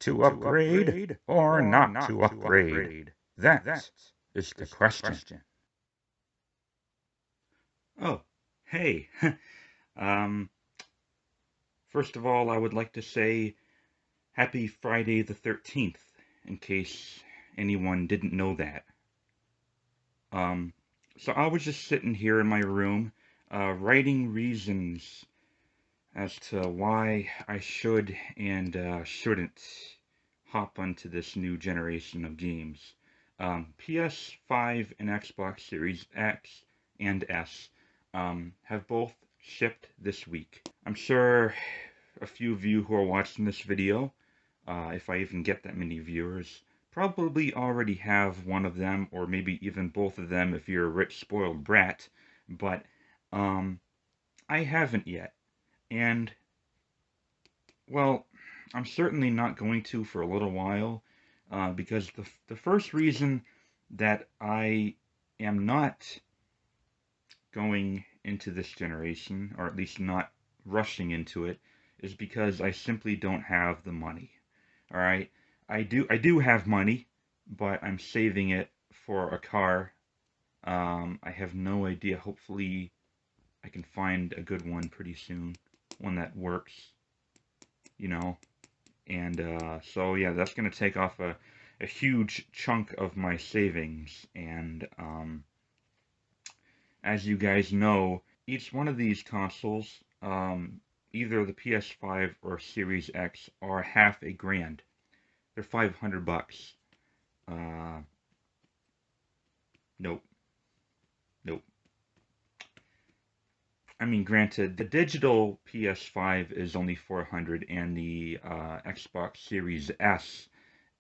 To upgrade or not to upgrade? That is the question. Oh, hey. um, First of all, I would like to say happy Friday the 13th, in case anyone didn't know that. Um, so I was just sitting here in my room, writing reasons as to why I should and shouldn't hop onto this new generation of games. PS5 and Xbox Series X and S have both shipped this week. I'm sure a few of you who are watching this video, if I even get that many viewers, probably already have one of them, or maybe even both of them if you're a rich, spoiled brat, but I haven't yet. And, well, I'm certainly not going to for a little while, because the first reason that I am not going into this generation, or at least not rushing into it, is because I simply don't have the money. All right, I do have money, but I'm saving it for a car. I have no idea. Hopefully, I can find a good one pretty soon, one that works, you know. And so yeah, that's gonna take off a huge chunk of my savings. And as you guys know, each one of these consoles, either the PS5 or Series X, are half a grand. They're $500. Uh, nope, nope. I mean, granted, the digital PS5 is only 400, and the Xbox Series S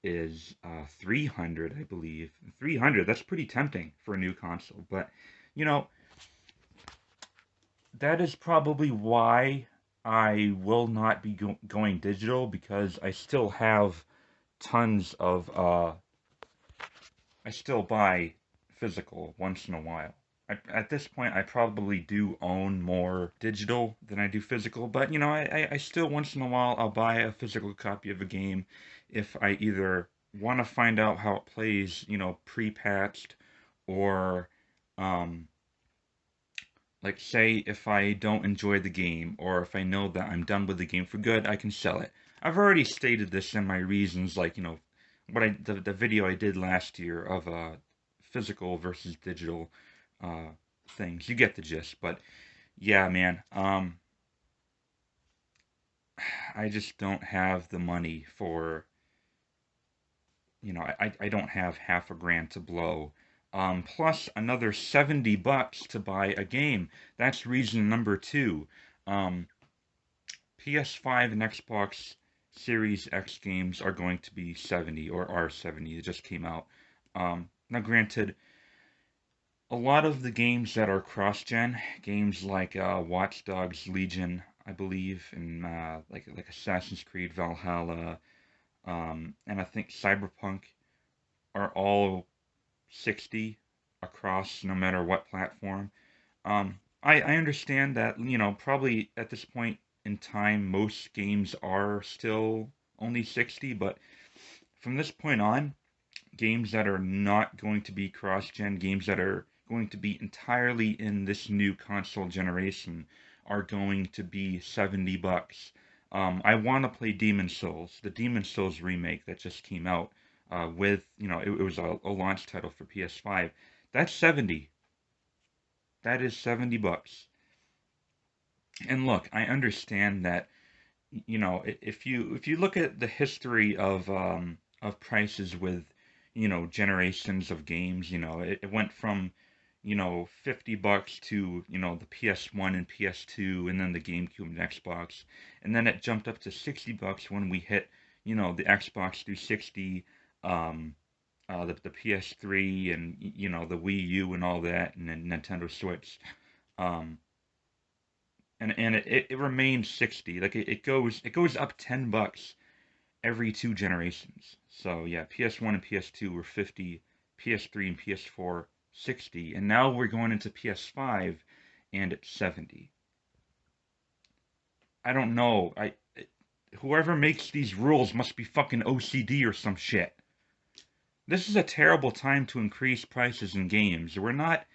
is 300, I believe. 300. That's pretty tempting for a new console, but you know, that is probably why I will not be going digital, because I still have tons of I still buy physical once in a while. At this point, I probably do own more digital than I do physical, but you know, I still once in a while I'll buy a physical copy of a game if I either want to find out how it plays, you know, pre-patched, or um, like, say if I don't enjoy the game, or if I know that I'm done with the game for good, I can sell it. I've already stated this in my reasons, like, you know, the video I did last year of physical versus digital uh things. You get the gist. But yeah, man, I just don't have the money for, you know, I don't have half a grand to blow. Plus another $70 to buy a game. That's reason number two. Um, PS5 and Xbox Series X games are going to be 70, or are 70. It just came out. Now, granted, a lot of the games that are cross-gen, games like Watch Dogs Legion, I believe, and like Assassin's Creed Valhalla, and I think Cyberpunk, are all 60 across, no matter what platform. I understand that, you know, probably at this point in time, most games are still only 60, but from this point on, games that are not going to be cross-gen, games that are going to be entirely in this new console generation, are going to be $70. I want to play Demon's Souls, the Demon's Souls remake that just came out, with, you know, it was a launch title for PS5. That's 70. That is $70. And look, I understand that, you know, if you look at the history of prices with, you know, generations of games, you know, it went from, you know, $50 to, you know, the PS1 and PS2, and then the GameCube and Xbox, and then it jumped up to $60 when we hit, you know, the Xbox 360, um, the PS3, and you know, the Wii U and all that, and then Nintendo Switch. Um, and it remains 60. Like, it goes up $10 every two generations. So yeah, PS1 and PS2 were 50, PS3 and PS4 60, and now we're going into PS5 and it's 70. I don't know. Whoever makes these rules must be fucking OCD or some shit. This is a terrible time to increase prices in games. We're not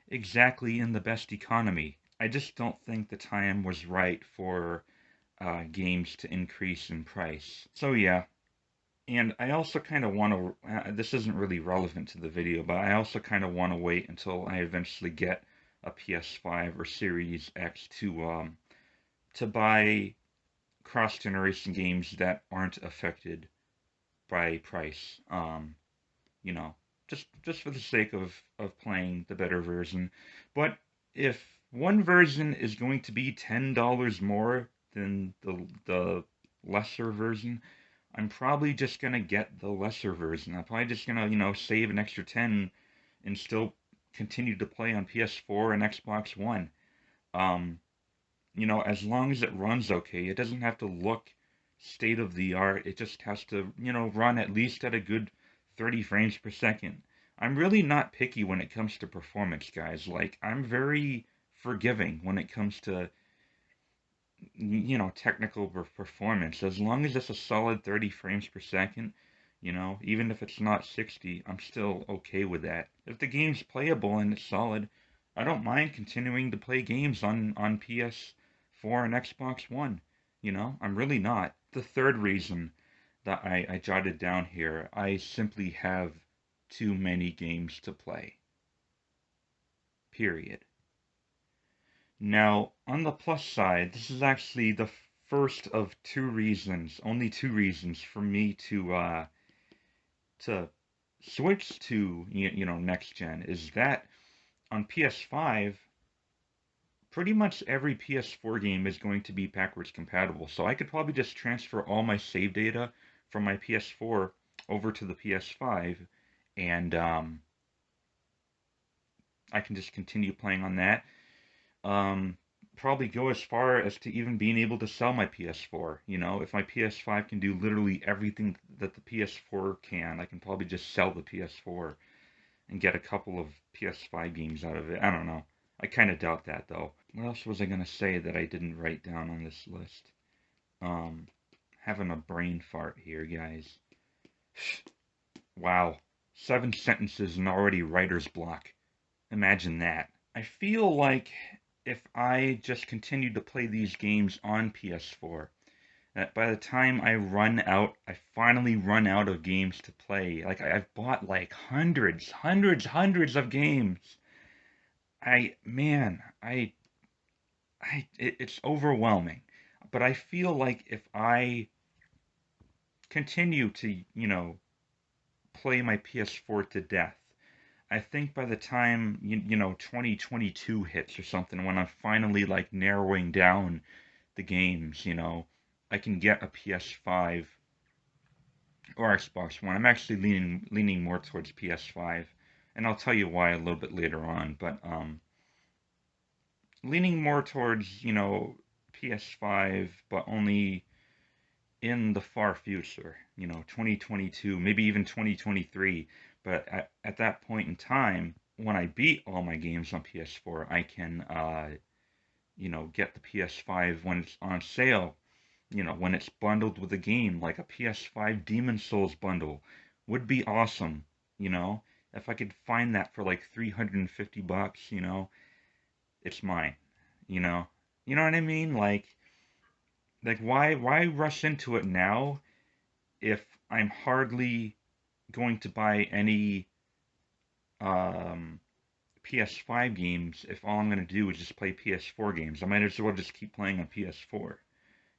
exactly in the best economy. I just don't think the time was right for games to increase in price. So yeah, and I also kind of want to, this isn't really relevant to the video, but I also kind of want to wait until I eventually get a PS5 or Series X to buy cross-generation games that aren't affected by price. You know, just for the sake of playing the better version. But if one version is going to be $10 more than the lesser version, I'm probably just gonna get the lesser version. I'm probably just gonna, save an extra 10 and still continue to play on PS4 and Xbox One. Um, as long as it runs okay, it doesn't have to look state of the art. It just has to, run at least at a good 30 frames per second. I'm really not picky when it comes to performance, guys. Like, I'm very forgiving when it comes to, technical performance. As long as it's a solid 30 frames per second, even if it's not 60, I'm still okay with that. If the game's playable and it's solid, I don't mind continuing to play games on PS4 and Xbox One. I'm really not. The third reason that I jotted down here, I simply have too many games to play. Period. Now, on the plus side, this is actually the first of two reasons, only two reasons for me to switch to next gen is that on PS5, pretty much every PS4 game is going to be backwards compatible. So I could probably just transfer all my save data from my PS4 over to the PS5, and I can just continue playing on that. Probably go as far as to even being able to sell my PS4. If my PS5 can do literally everything that the PS4 can, I can probably just sell the PS4 and get a couple of PS5 games out of it. I don't know. I kind of doubt that though. What else was I gonna say that I didn't write down on this list? Having a brain fart here, guys. Wow. 7 sentences and already writer's block. Imagine that. I feel like if I just continue to play these games on PS4, that by the time I finally run out of games to play. Like I've bought like hundreds of games. Man, it's overwhelming. But I feel like if I continue to, play my PS4 to death, I think by the time 2022 hits or something, when I'm finally like narrowing down the games, I can get a PS5 or Xbox One. I'm actually leaning more towards PS5, and I'll tell you why a little bit later on. But leaning more towards PS5, but only in the far future, 2022, maybe even 2023. But at that point in time, when I beat all my games on PS4, I can, get the PS5 when it's on sale, when it's bundled with a game, like a PS5 Demon's Souls bundle would be awesome, if I could find that for like $350, it's mine, you know what I mean? Like why rush into it now if I'm hardly going to buy any um, PS5 games if all I'm going to do is just play PS4 games? I might as well just keep playing on PS4,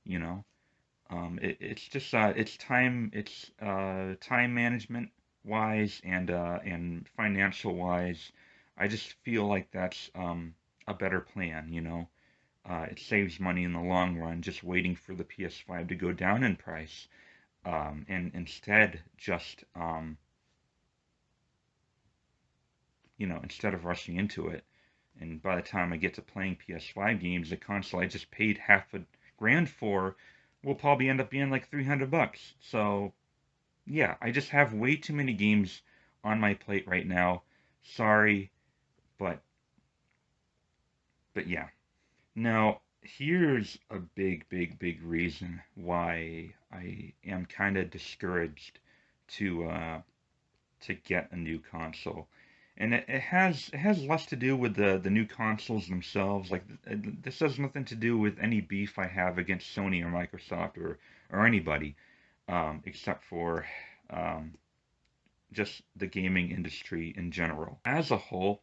you know? It's just time management wise and financial wise. I just feel like that's a better plan. It saves money in the long run just waiting for the PS5 to go down in price, and instead just instead of rushing into it. And by the time I get to playing PS5 games, the console I just paid half a grand for will probably end up being like $300. So yeah, I just have way too many games on my plate right now. Sorry, but yeah. Now, here's a big reason why I am kind of discouraged to get a new console. And it has less to do with the new consoles themselves. Like this has nothing to do with any beef I have against Sony or Microsoft or anybody, except for um, just the gaming industry in general. As a whole,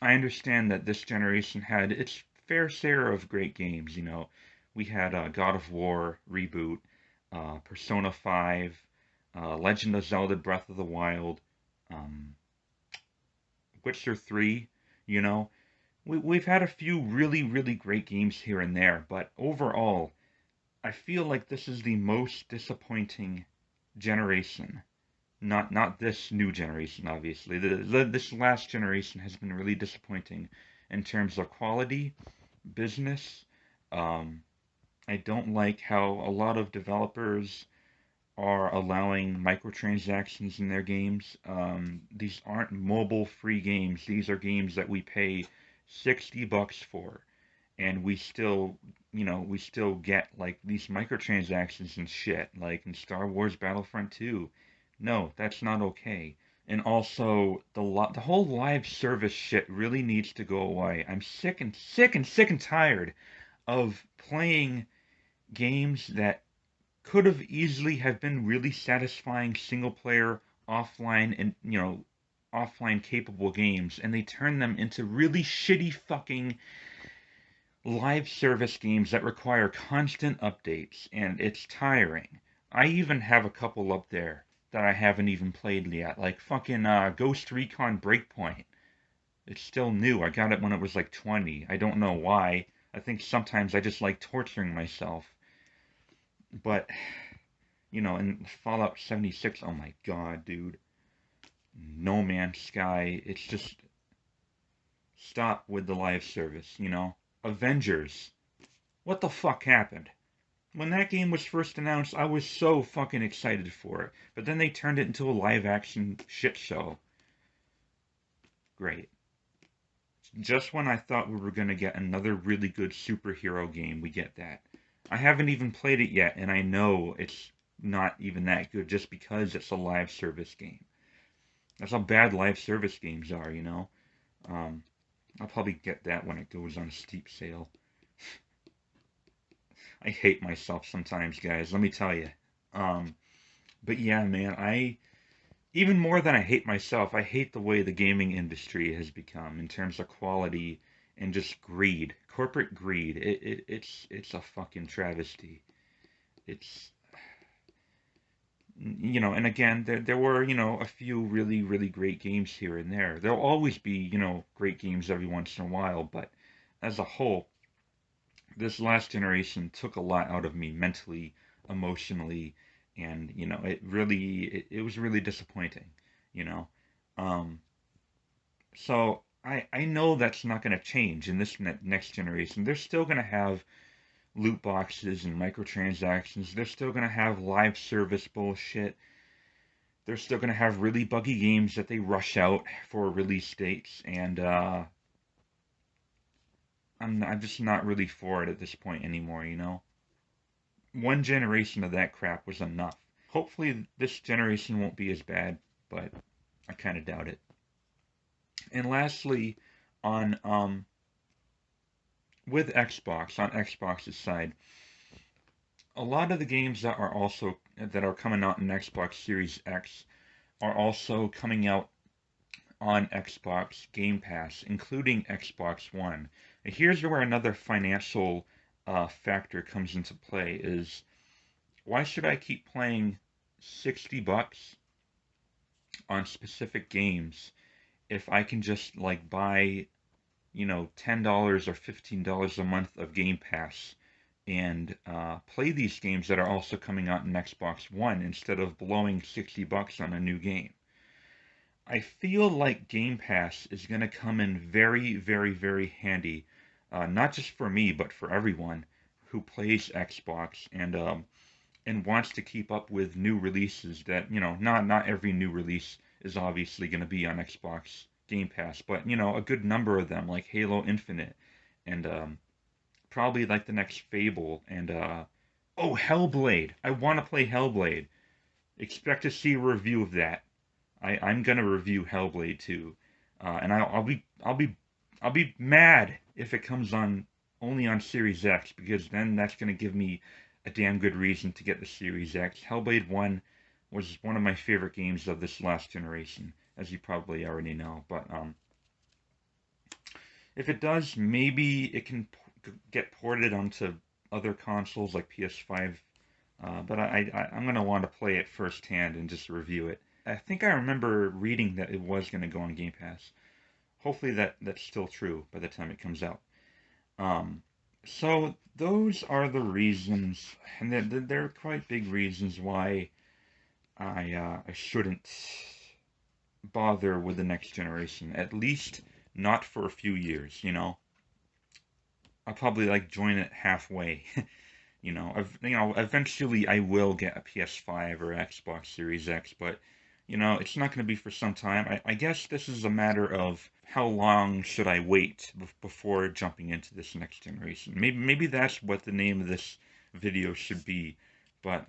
I understand that this generation had its fair share of great games. You know, we had God of War reboot, Persona 5, Legend of Zelda Breath of the Wild, um, Witcher 3, you know. We've had a few really great games here and there, but overall, I feel like this is the most disappointing generation. Not this new generation, obviously. This last generation has been really disappointing in terms of quality, business. Um, I don't like how a lot of developers are allowing microtransactions in their games. These aren't mobile free games. These are games that we pay $60 for, and we still get like these microtransactions and shit, like in Star Wars Battlefront 2. No, that's not okay. And also the whole live service shit really needs to go away. I'm sick and tired of playing games that could have easily have been really satisfying single player offline and offline capable games, and they turn them into really shitty fucking live service games that require constant updates, and it's tiring. I even have a couple up there that I haven't even played yet, like fucking Ghost Recon Breakpoint. It's still new. I got it when it was like 20. I don't know why. I think sometimes I just like torturing myself. But and Fallout 76, oh my god, dude. No Man's Sky, it's just stop with the live service. Avengers, what the fuck happened? When that game was first announced, I was so fucking excited for it. But then they turned it into a live action shit show. Great. Just when I thought we were going to get another really good superhero game, we get that. I haven't even played it yet, and I know it's not even that good just because it's a live service game. That's how bad live service games are. Um, I'll probably get that when it goes on a steep sale. I hate myself sometimes, guys, let me tell you. Um, but yeah, man, even more than I hate myself, I hate the way the gaming industry has become in terms of quality and just greed, corporate greed. It's a fucking travesty. It's and again, there were a few really great games here and there. There'll always be great games every once in a while, but as a whole, this last generation took a lot out of me mentally, emotionally, and it was really disappointing. You know, um, so I know that's not going to change in this next generation. They're still going to have loot boxes and microtransactions. They're still going to have live service bullshit. They're still going to have really buggy games that they rush out for release dates, and I'm just not really for it at this point anymore. One generation of that crap was enough. Hopefully this generation won't be as bad, but I kind of doubt it. And lastly, on with Xbox, on Xbox's side, a lot of the games that are coming out in Xbox Series X are also coming out on Xbox Game Pass, including Xbox One. And here's where another financial factor comes into play: is why should I keep playing $60 on specific games if I can just like buy $10 or $15 a month of Game Pass and play these games that are also coming out in Xbox One instead of blowing $60 on a new game? I feel like Game Pass is going to come in very handy, not just for me, but for everyone who plays Xbox and wants to keep up with new releases that, not every new release is obviously going to be on Xbox Game Pass, but, a good number of them, like Halo Infinite and probably like the next Fable and oh, Hellblade. I want to play Hellblade. Expect to see a review of that. I'm gonna review Hellblade too, and I'll be mad if it comes on only on Series X, because then that's gonna give me a damn good reason to get the Series X. Hellblade 1 was one of my favorite games of this last generation, as you probably already know. But if it does, maybe it can get ported onto other consoles like PS5. But I'm gonna want to play it firsthand and just review it. I think I remember reading that it was gonna go on Game Pass. Hopefully that's still true by the time it comes out. Um, so those are the reasons, and they're quite big reasons why I shouldn't bother with the next generation. At least not for a few years. I'll probably like join it halfway. Eventually I will get a PS5 or Xbox Series X, but it's not going to be for some time. I guess this is a matter of how long should I wait before jumping into this next generation. Maybe that's what the name of this video should be, but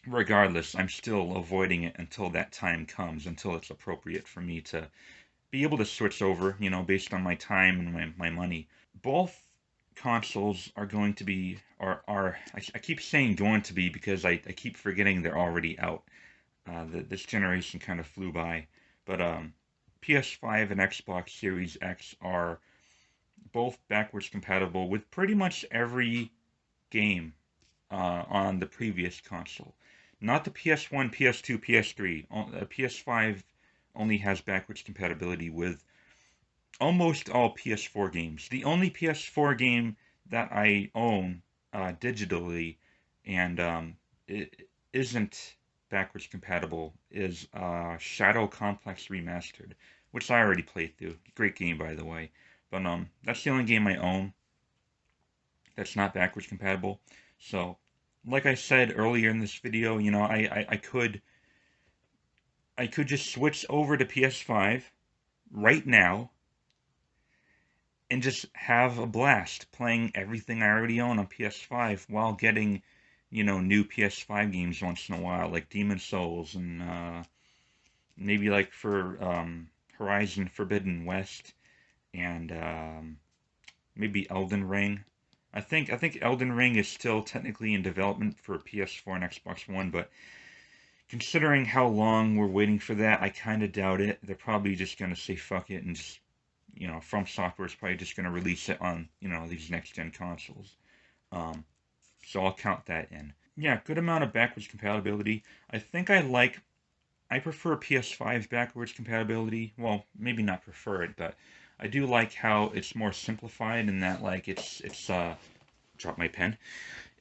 regardless, I'm still avoiding it until that time comes, until it's appropriate for me to be able to switch over, based on my time and my money. Both consoles are going to be, I keep saying going to be because I keep forgetting they're already out. This generation kind of flew by. But PS5 and Xbox Series X are both backwards compatible with pretty much every game on the previous console. Not the PS1, PS2, PS3. PS5 only has backwards compatibility with almost all PS4 games. The only PS4 game that I own digitally and it isn't backwards compatible is Shadow Complex Remastered, which I already played through. Great game, by the way. But that's the only game I own that's not backwards compatible. So, like I said earlier in this video, I could just switch over to PS5 right now and just have a blast playing everything I already own on PS5 while getting, new PS5 games once in a while, like Demon's Souls and maybe like for Horizon Forbidden West and maybe Elden Ring. I think Elden Ring is still technically in development for PS4 and Xbox One, but considering how long we're waiting for that, I kind of doubt it. They're probably just gonna say fuck it and just, From Software is probably just gonna release it on, these next gen consoles. Um, so I'll count that in. Yeah, good amount of backwards compatibility. I prefer PS5's backwards compatibility. Well, maybe not prefer it, but I do like how it's more simplified in that, like, drop my pen.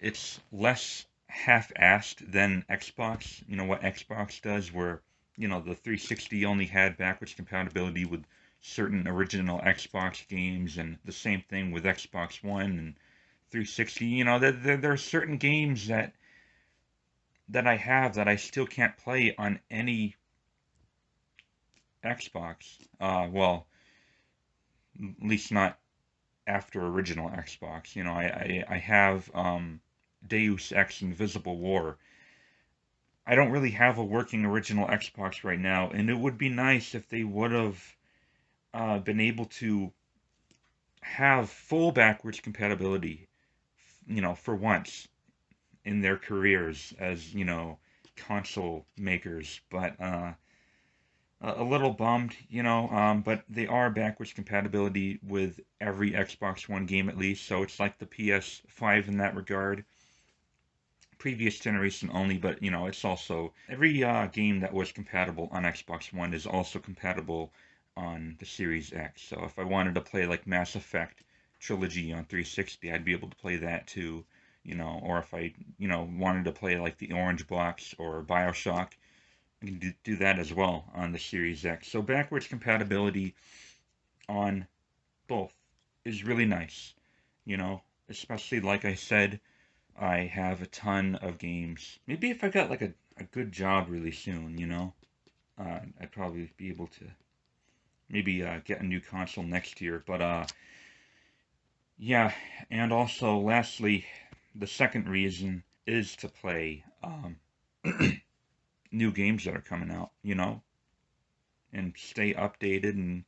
It's less half-assed than Xbox. What Xbox does, where, the 360 only had backwards compatibility with certain original Xbox games, and the same thing with Xbox One and 360. There are certain games that I have that I still can't play on any Xbox. Well, at least not after original Xbox. I have Deus Ex Invisible War. I don't really have a working original Xbox right now, and it would be nice if they would have been able to have full backwards compatibility, for once in their careers as, console makers. But a little bummed, but they are backwards compatibility with every Xbox One game at least, so it's like the PS5 in that regard. Previous generation only, but it's also every game that was compatible on Xbox One is also compatible on the Series X. So if I wanted to play like Mass Effect Trilogy on 360, I'd be able to play that too, or if I, wanted to play like the Orange Box or BioShock, I can do that as well on the Series X. So backwards compatibility on both is really nice, especially like I said, I have a ton of games. Maybe if I got like a good job really soon, I'd probably be able to maybe get a new console next year. But Yeah, and also, lastly, the second reason is to play new games that are coming out, and stay updated and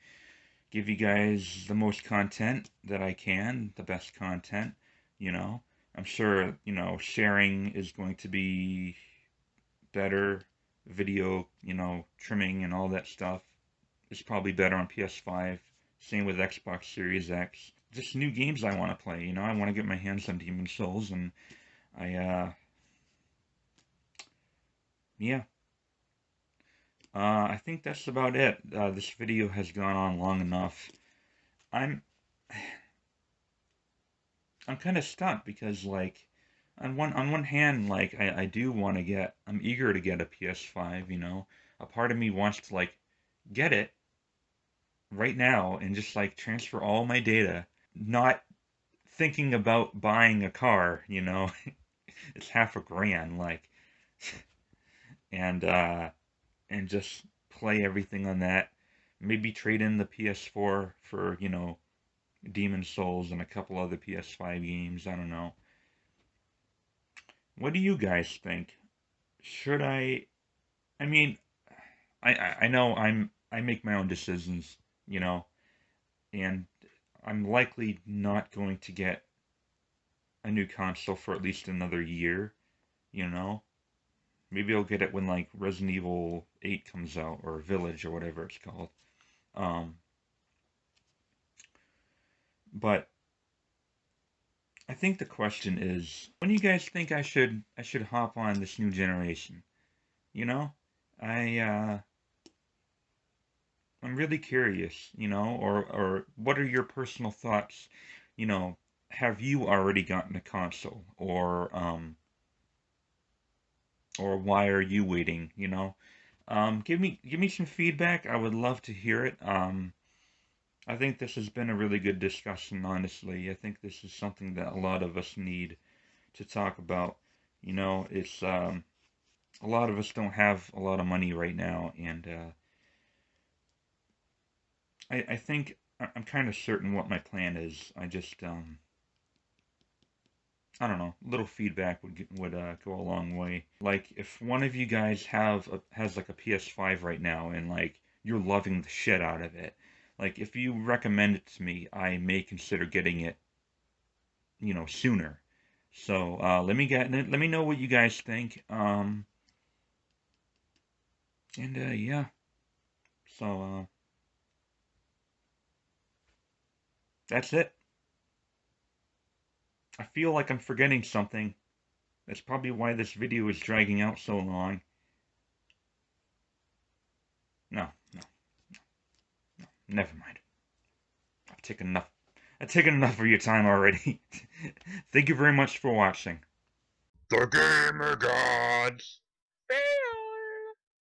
give you guys the most content that I can, the best content, you know. I'm sure, sharing is going to be better. Video, trimming and all that stuff is probably better on PS5. Same with Xbox Series X. Just new games I want to play, I want to get my hands on Demon's Souls, and I, yeah. I think that's about it. This video has gone on long enough. I'm I'm kind of stuck because, like, on one hand, like, I do want to get, I'm eager to get a PS5. A part of me wants to, like, get it right now and just, like, transfer all my data, not thinking about buying a car. It's half a grand, like, and just play everything on that. Maybe trade in the PS4 for, Demon's Souls and a couple other PS5 games. I don't know. What do you guys think? Should I mean, I know I make my own decisions, you know, and I'm likely not going to get a new console for at least another year, you know. Maybe I'll get it when, like, Resident Evil 8 comes out, or Village, or whatever it's called. Um, but I think the question is, when do you guys think I should hop on this new generation? You know, I I'm really curious, or what are your personal thoughts? You know, have you already gotten a console, or why are you waiting? Give me some feedback. I would love to hear it. I think this has been a really good discussion, honestly. I think this is something that a lot of us need to talk about. It's a lot of us don't have a lot of money right now, and I think I'm kind of certain what my plan is. I don't know. A little feedback would go a long way. Like, if one of you guys has like a PS5 right now, and, like, you're loving the shit out of it, like, if you recommend it to me, I may consider getting it, sooner. So let me know what you guys think. And yeah. So that's it. I feel like I'm forgetting something. That's probably why this video is dragging out so long. No, no, no. Never mind. I've taken enough. I've taken enough of your time already. Thank you very much for watching. The Gamer Gods!